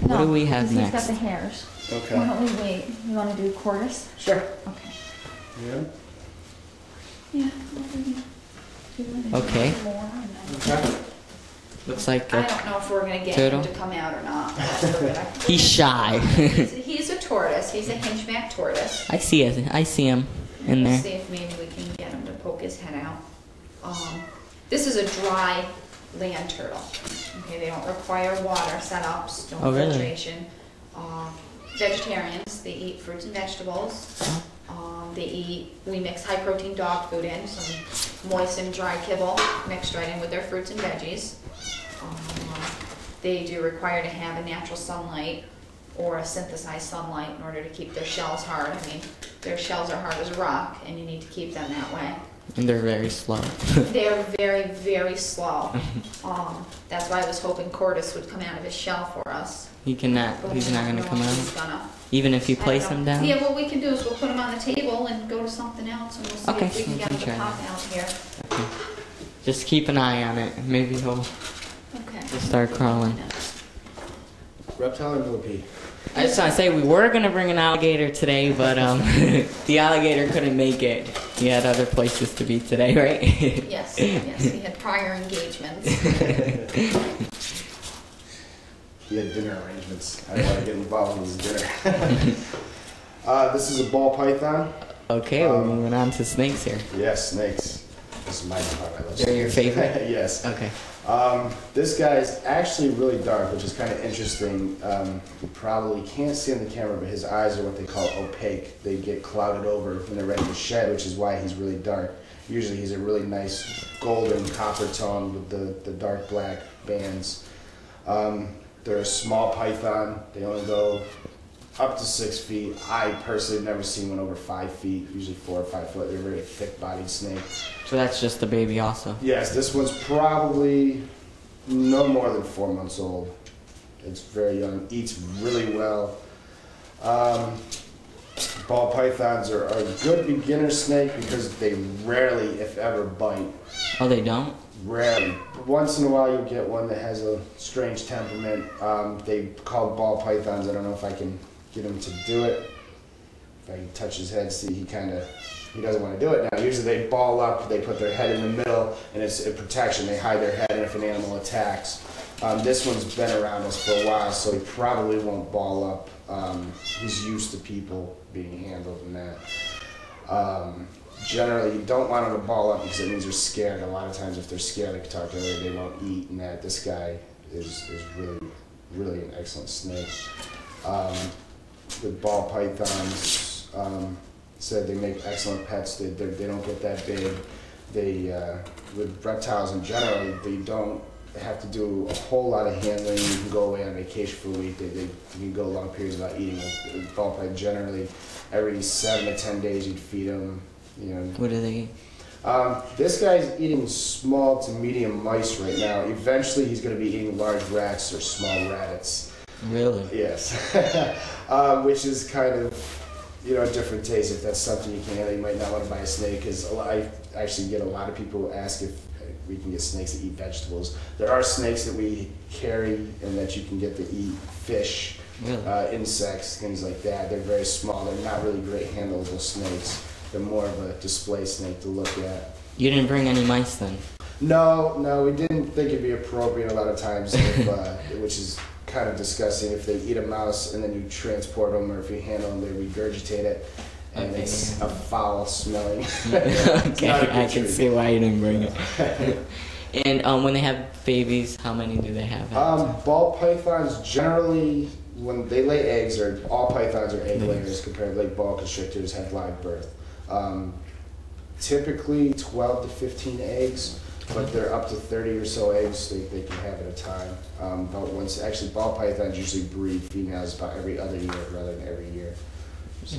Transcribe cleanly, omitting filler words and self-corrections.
What do we have next? He's got the hairs. Okay. Why don't we wait? You want to do Tortoise? Sure. Okay. Yeah. Yeah. Okay. Okay. Looks like I don't know if we're gonna get turtle. him to come out or not. But we're gonna, He's shy. he's a tortoise. He's a hinchback tortoise. I see it. I see him in We'll there. see if maybe we can get him to poke his head out. This is a dry land turtle. Okay, they don't require water setups, no Oh, really? filtration. Vegetarians, they eat fruits and vegetables. We mix high protein dog food in, some moistened dry kibble mixed right in with their fruits and veggies. They do require to have a natural sunlight or a synthesized sunlight in order to keep their shells hard. I mean, their shells are hard as a rock, and you need to keep them that way. And they're very slow. They are very, very slow. That's why I was hoping Tortoise would come out of his shell for us. He's not But going to no, come he's out? gonna. Even if you I don't place know. him down? Yeah, what we can do is we'll put him on the table and go to something else, and we'll see Okay, if we can we get can him to try pop that. out here. Okay. Just keep an eye on it. Maybe he'll Okay. start crawling. Reptile or millipede? I just want to say we were going to bring an alligator today, but the alligator couldn't make it. He had other places to be today, right? Yes, yes, he had prior engagements. He had dinner arrangements. I didn't want to get involved in his dinner. This is a ball python. Okay, we're moving on to snakes here. Yes, snakes. This is my department. They're your favorite? Yes. Okay. This guy is actually really dark, which is kind of interesting. You probably can't see on the camera, but his eyes are what they call opaque. They get clouded over when they're ready to shed, which is why he's really dark. Usually he's a really nice golden copper tone with the dark black bands. They're a small python. They only go up to 6 feet. I personally have never seen one over 5 feet, usually 4 or 5 foot. They're a very thick-bodied snake. So that's just the baby also? Yes, this one's probably no more than 4 months old. It's very young, eats really well. Ball pythons are a good beginner snake because they rarely, if ever, bite. Oh, they don't? Rarely. But once in a while you'll get one that has a strange temperament. They call ball pythons. I don't know if I can get him to do it. If I can touch his head, see he doesn't want to do it now. Usually they ball up, they put their head in the middle, and it's a protection. They hide their head if an animal attacks. This one's been around us for a while, so he probably won't ball up. He's used to people being handled in that. Generally, you don't want them to ball up because it means they're scared. A lot of times if they're scared, like I talked earlier, they won't eat, and that this guy is really, really an excellent snake. With ball pythons, said they make excellent pets. They don't get that big. With reptiles in general, they don't have to do a whole lot of handling. You can go away on vacation for a week. You can go long periods without eating. With ball python, generally, every 7 to 10 days you'd feed them. You know. What do they eat? This guy's eating small to medium mice right now. Eventually, he's going to be eating large rats or small rabbits. Really? Yes. Which is kind of, a different taste. If that's something you can handle, you might not want to buy a snake. Because I actually get a lot of people ask if we can get snakes that eat vegetables. There are snakes that we carry and that you can get to eat fish, Really? Insects, things like that. They're very small. They're not really great handleable snakes. They're more of a display snake to look at. You didn't bring any mice then? No, we didn't think it'd be appropriate a lot of times, which is kind of disgusting. If they eat a mouse and then you transport them, or if you handle them, they regurgitate it, and Okay. it's a foul smelling. Okay, I can see why you didn't bring it. And when they have babies, how many do they have? Ball pythons generally, when they lay eggs, all pythons are egg layers compared to ball constrictors have live birth. Typically 12 to 15 eggs, but they're up to 30 or so eggs they can have at a time. Actually ball pythons usually breed females about every other year rather than every year. So.